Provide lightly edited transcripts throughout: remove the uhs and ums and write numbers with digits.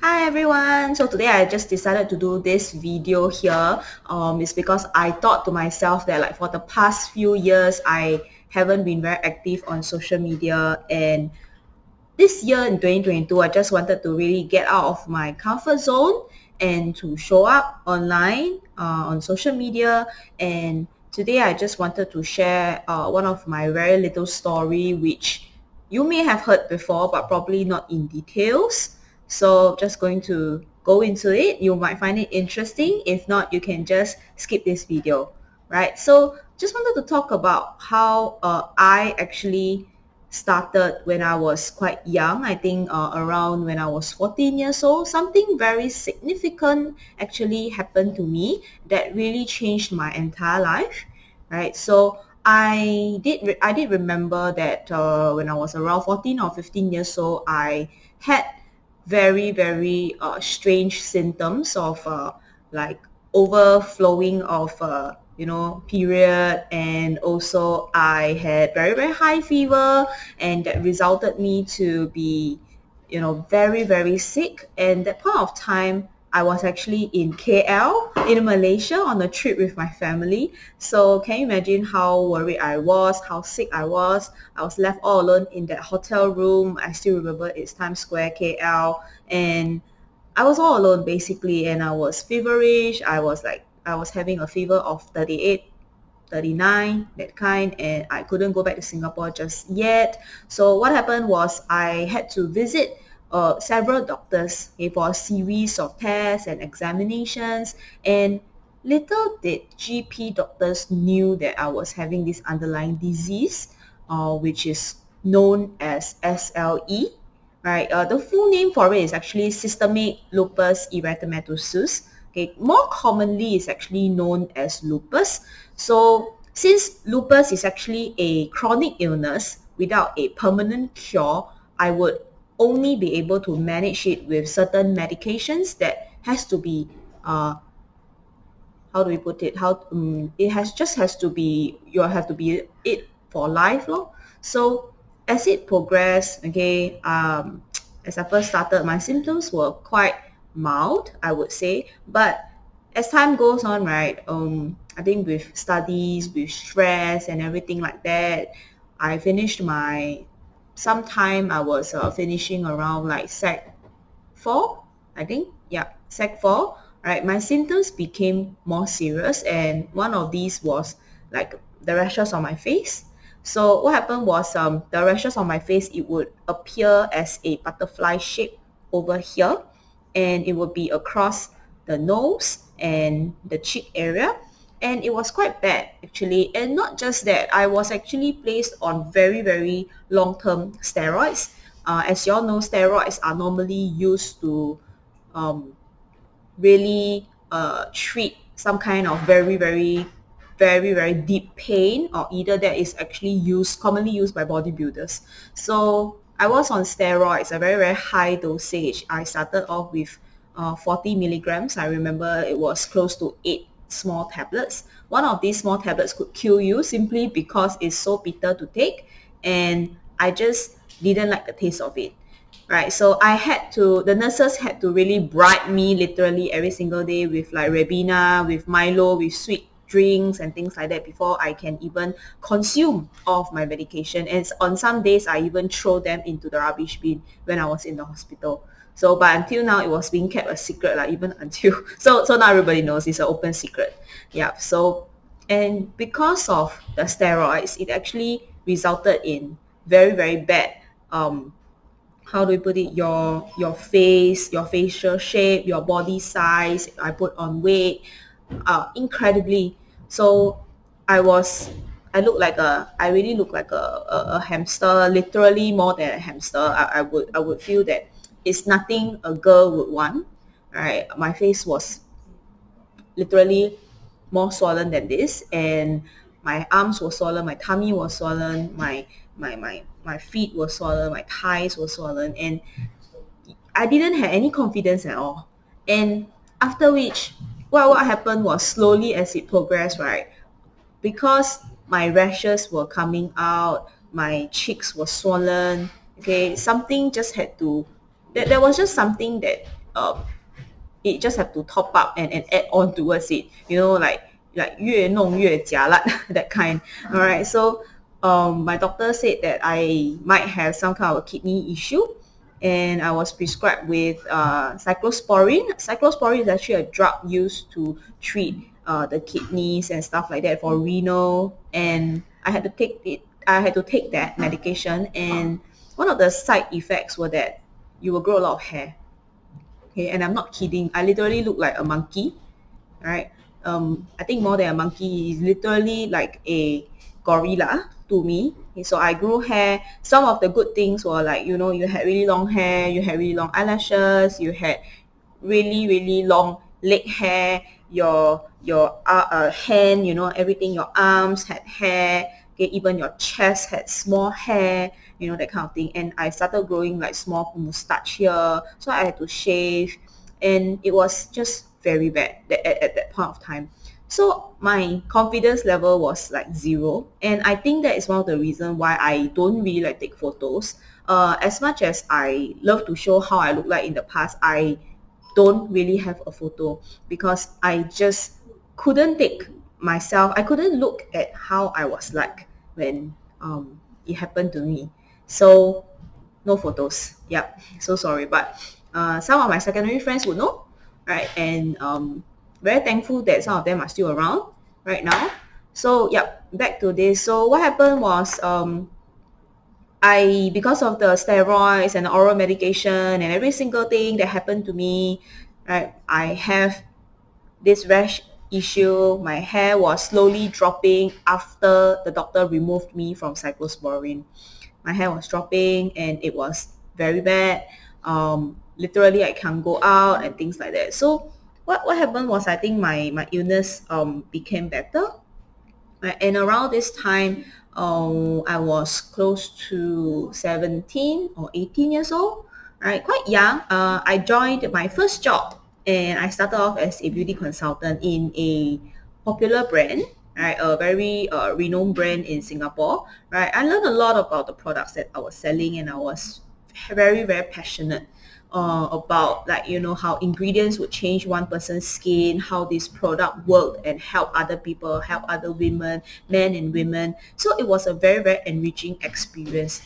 Hi everyone! So today I just decided to do this video here. It's because I thought to myself that like for the past few years I haven't been very active on social media, and this year in 2022 I just wanted to really get out of my comfort zone and to show up online on social media. And today I just wanted to share one of my very little story which you may have heard before but probably not in details. So just going to go into it. You might find it interesting. If not, you can just skip this video, right? So just wanted to talk about how I actually started when I was quite young. I think around when I was 14 years old, something very significant actually happened to me that really changed my entire life, right? So I did remember that when I was around 14 or 15 years old, I had very strange symptoms of like overflowing of period, and also I had very high fever, and that resulted me to be very sick. And that point of time I was actually in KL in Malaysia on a trip with my family. So can you imagine how worried I was, how sick I was? I was left all alone in that hotel room. I still remember it's Times Square, KL, and I was all alone basically, and I was feverish. I was having a fever of 38, 39, that kind, and I couldn't go back to Singapore just yet. So what happened was I had to visit several doctors, okay, for a series of tests and examinations, and little did GP doctors knew that I was having this underlying disease, which is known as SLE, right? The full name for it is actually systemic lupus erythematosus. Okay, more commonly is actually known as lupus. So since lupus is actually a chronic illness without a permanent cure, I would only be able to manage it with certain medications that has to be how do we put it? It has to be, you have to be it for life, lor. So as it progressed, okay, as I first started, my symptoms were quite mild, I would say. But as time goes on, right, I think with studies, with stress and everything like that, I finished my sometime I was finishing around like Sec 4, I think. Yeah, Sec 4. Right, my symptoms became more serious, and one of these was like the rashes on my face. So what happened was the rashes on my face, it would appear as a butterfly shape over here, and it would be across the nose and the cheek area, and it was quite bad actually. And not just that, I was actually placed on very long-term steroids. As you all know, steroids are normally used to really treat some kind of very deep pain, or either that is actually commonly used by bodybuilders. So I was on steroids, a very high dosage. I started off with 40 milligrams. I remember it was close to 8 small tablets. One of these small tablets could kill you simply because it's so bitter to take, and I just didn't like the taste of it. Right, so the nurses had to really bribe me literally every single day with like Ribena, with Milo, with sweet drinks and things like that before I can even consume all of my medication. And on some days, I even throw them into the rubbish bin when I was in the hospital. So, but until now, it was being kept a secret, like even until, so now everybody knows it's an open secret. Yeah, so, and because of the steroids, it actually resulted in very bad how do we put it, your face, your facial shape, your body size. I put on weight incredibly. So I was I really look like a hamster, literally more than a hamster. I would feel that it's nothing a girl would want, right? My face was literally more swollen than this, and my arms were swollen, my tummy was swollen, my feet were swollen, my thighs were swollen, and I didn't have any confidence at all. And after which, what happened was, slowly as it progressed, right, because my rashes were coming out, my cheeks were swollen, okay, something just had to, there was just something that it just have to top up and add on towards it, like 越弄越 jialat that kind. All right, so my doctor said that I might have some kind of a kidney issue, and I was prescribed with cyclosporine. Cyclosporine is actually a drug used to treat the kidneys and stuff like that for renal, and I had to take it. I had to take that medication, and one of the side effects were that you will grow a lot of hair. Okay, and I'm not kidding. I literally look like a monkey, right? I think more than a monkey, is literally like a gorilla to me. Okay, so I grew hair. Some of the good things were like, you had really long hair, you had really long eyelashes, you had really, really long leg hair, your hand, everything, your arms had hair, okay, even your chest had small hair, that kind of thing. And I started growing like small mustache here, so I had to shave, and it was just very bad at that point of time. So my confidence level was like zero, and I think that is one of the reasons why I don't really like take photos. As much as I love to show how I look like in the past, I don't really have a photo because I just couldn't take myself. I couldn't look at how I was like when it happened to me. So no photos. Yep. So sorry, but some of my secondary friends would know, right? And very thankful that some of them are still around right now. So yep, back to this. So what happened was because of the steroids and the oral medication and every single thing that happened to me, right, I have this rash issue. My hair was slowly dropping after the doctor removed me from cyclosporine. My hair was dropping and it was very bad. Literally, I can't go out and things like that. So what happened was, I think my illness became better. Right? And around this time, I was close to 17 or 18 years old, right? Quite young. I joined my first job, and I started off as a beauty consultant in a popular brand, right? A very renowned brand in Singapore, right? I learned a lot about the products that I was selling, and I was very, very passionate about, like, how ingredients would change one person's skin, how this product worked and help other people, help other women, men and women. So it was a very, very enriching experience.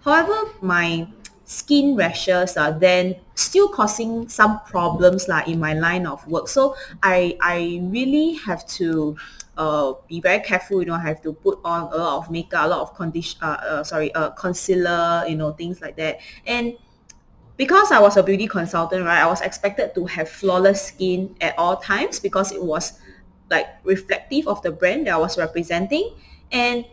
However, my skin rashes are then still causing some problems like in my line of work. So I really have to be very careful. I have to put on a lot of makeup, a lot of concealer, things like that. And because I was a beauty consultant, right, I was expected to have flawless skin at all times because it was like reflective of the brand that I was representing. And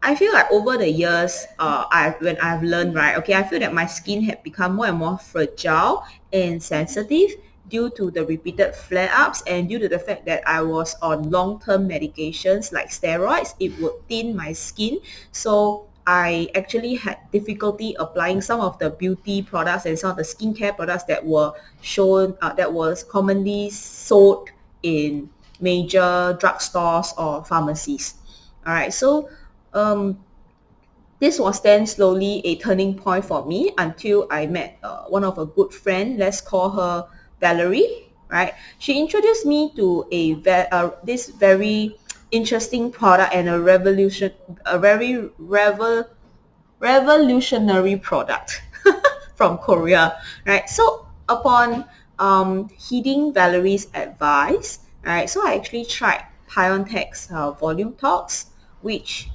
I feel like over the years, when I've learned, right, okay, I feel that my skin had become more and more fragile and sensitive due to the repeated flare-ups and due to the fact that I was on long-term medications like steroids. It would thin my skin. So I actually had difficulty applying some of the beauty products and some of the skincare products that were shown, that was commonly sold in major drugstores or pharmacies. All right, so this was then slowly a turning point for me until I met one of a good friend. Let's call her Valerie, right? She introduced me to this very interesting product and a very revolutionary product from Korea, right? So upon heeding Valerie's advice, right, so I actually tried Piontech's Volume Talks, which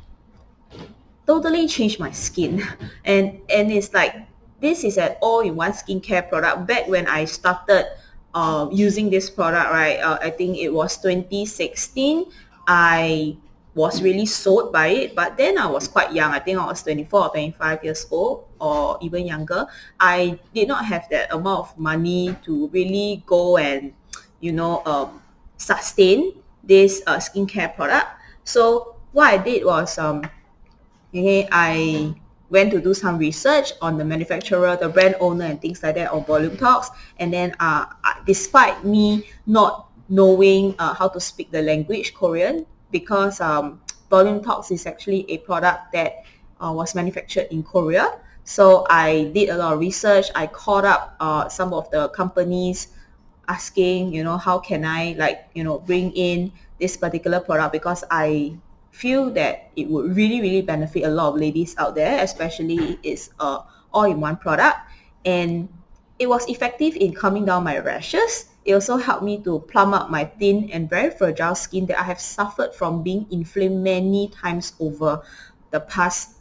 totally changed my skin. And it's like, this is an all-in-one skincare product. Back when I started using this product, right, I think it was 2016, I was really sold by it. But then I was quite young. I think I was 24 or 25 years old or even younger. I did not have that amount of money to really go and sustain this skincare product. So what I did was okay, I went to do some research on the manufacturer, the brand owner, and things like that on Volume Talks. And then despite me not knowing how to speak the language Korean, because Volume Talks is actually a product that was manufactured in Korea. So I did a lot of research. I called up some of the companies asking, how can I bring in this particular product, because I feel that it would really, really benefit a lot of ladies out there, especially it's a all-in-one product. And it was effective in calming down my rashes. It also helped me to plump up my thin and very fragile skin that I have suffered from being inflamed many times over the past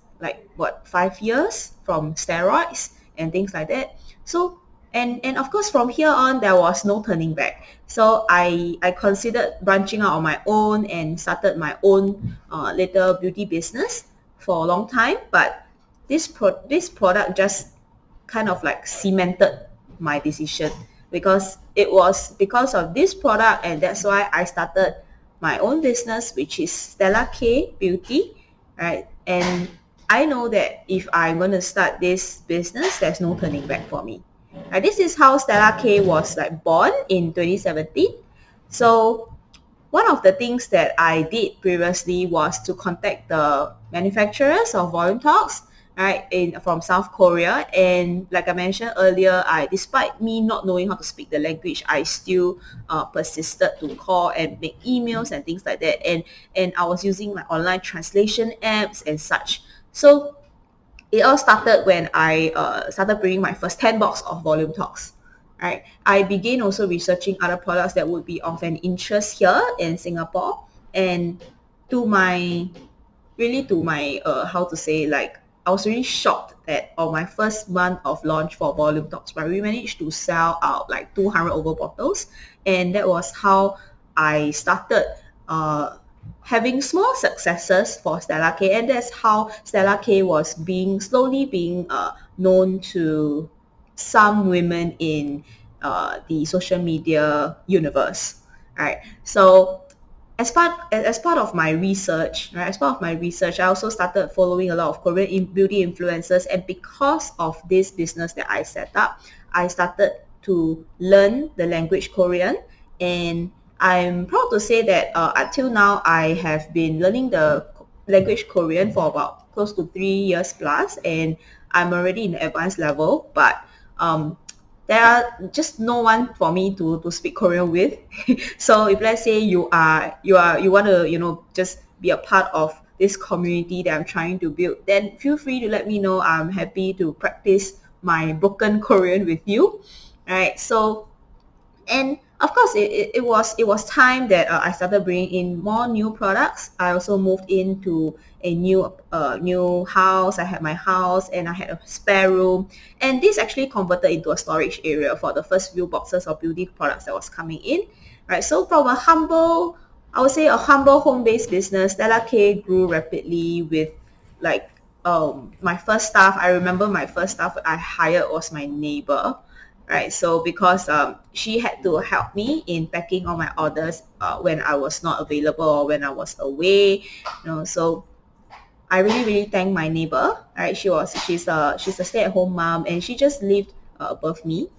5 years from steroids and things like that. So and of course from here on there was no turning back. So I considered branching out on my own and started my own little beauty business for a long time. But this product just kind of like cemented my decision, because it was because of this product, and that's why I started my own business, which is Stella K Beauty, right? And I know that if I'm going to start this business, there's no turning back for me. Right? This is how Stella K was born in 2017. So one of the things that I did previously was to contact the manufacturers of Volume Talks, right, from South Korea. And like I mentioned earlier, despite me not knowing how to speak the language, I still persisted to call and make emails and things like that. And I was using online translation apps and such. So it all started when I started bringing my first 10 box of Volume Talks. Right. I began also researching other products that would be of an interest here in Singapore. And to my how to say, I was really shocked that on my first month of launch for Volume Talks, right, we managed to sell out 200 over bottles. And that was how I started having small successes for Stella K, and that's how Stella K was slowly being known to some women in the social media universe, right? So as part of my research, right, I also started following a lot of Korean beauty influencers, and because of this business that I set up, I started to learn the language Korean. And I'm proud to say that until now, I have been learning the language Korean for about close to 3 years plus, and I'm already in the advanced level. But there are just no one for me to speak Korean with. So if let's say you want to just be a part of this community that I'm trying to build, then feel free to let me know. I'm happy to practice my broken Korean with you, right? So, and of course, it was time that I started bringing in more new products. I also moved into a new house. I had my house and I had a spare room, and this actually converted into a storage area for the first few boxes of beauty products that was coming in. Right. So from I would say a humble home-based business, Stella K grew rapidly with my first staff. I remember my first staff I hired was my neighbor, right? So because she had to help me in packing all my orders when I was not available or when I was away, so I really, really thank my neighbor, right? She's a stay-at-home mom, and she just lived above me,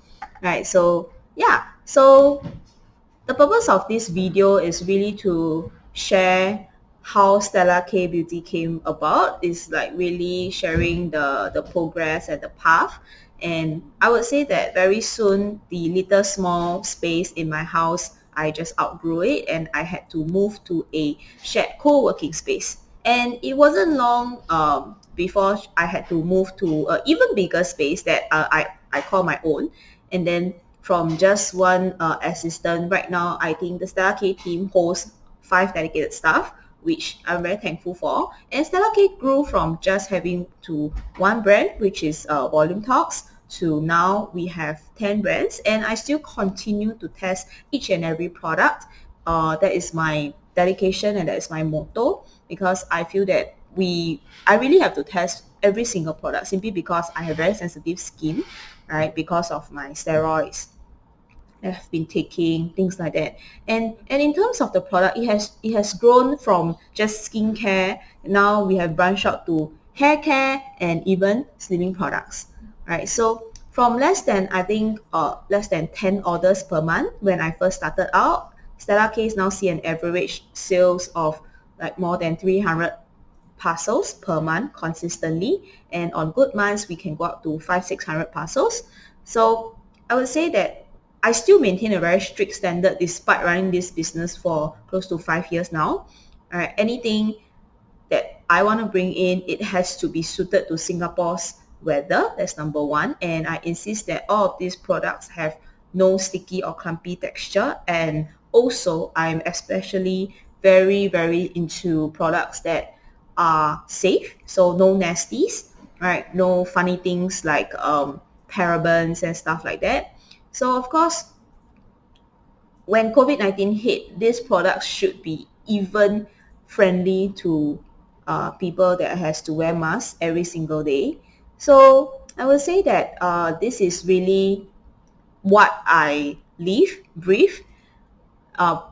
right? So yeah, so the purpose of this video is really to share how Stella K Beauty came about. Is really sharing the progress and the path. And I would say that very soon the little small space in my house, I just outgrew it, and I had to move to a shared co-working space. And it wasn't long before I had to move to an even bigger space that I call my own. And then from just one assistant, right now I think the Stella K team hosts 5 dedicated staff, which I'm very thankful for. And Stella K grew from just having to one brand, which is Volume Talks, to now we have 10 brands, and I still continue to test each and every product. That is my dedication, and that is my motto, because I feel that I really have to test every single product, simply because I have very sensitive skin, right, because of my steroids I've been taking, things like that. And in terms of the product, it has grown from just skincare. Now we have branched out to hair care and even slimming products, right? So from less than 10 orders per month when I first started out, Stella K now see an average sales of more than 300 parcels per month consistently, and on good months we can go up to 500-600 parcels. So I would say that I still maintain a very strict standard despite running this business for close to 5 years now. Anything that I want to bring in, it has to be suited to Singapore's weather. That's number one. And I insist that all of these products have no sticky or clumpy texture. And also, I'm especially very, very into products that are safe. So no nasties, right? No funny things like parabens and stuff like that. So of course, when COVID-19 hit, these products should be even friendly to people that has to wear masks every single day. So I would say that this is really what I live, breathe,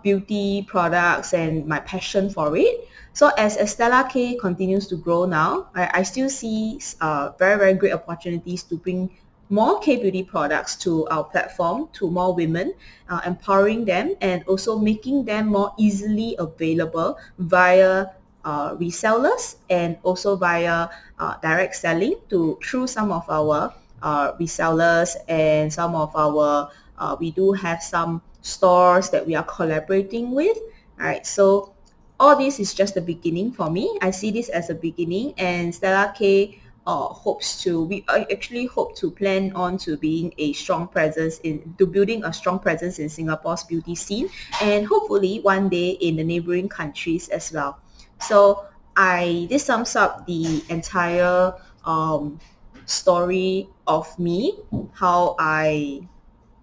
beauty products and my passion for it. So as Estella K continues to grow now, I still see very, very great opportunities to bring more K-beauty products to our platform, to more women, empowering them and also making them more easily available via resellers and also via direct selling through some of our resellers and some of our we do have some stores that we are collaborating with. All right, so all this is just the beginning for me. I see this as a beginning, and Stella K we actually hope to plan on to being a strong presence to building a strong presence in Singapore's beauty scene, and hopefully one day in the neighboring countries as well. So this sums up the entire story of me, how I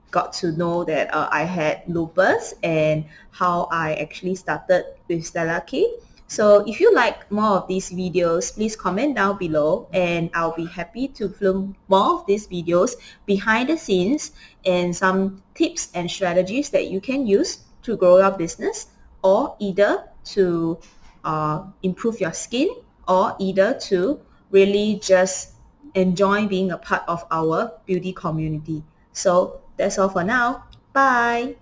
got to know that I had lupus and how I actually started with Stella K. So if you like more of these videos, please comment down below and I'll be happy to film more of these videos behind the scenes and some tips and strategies that you can use to grow your business, or either to improve your skin, or either to really just enjoy being a part of our beauty community. So that's all for now. Bye.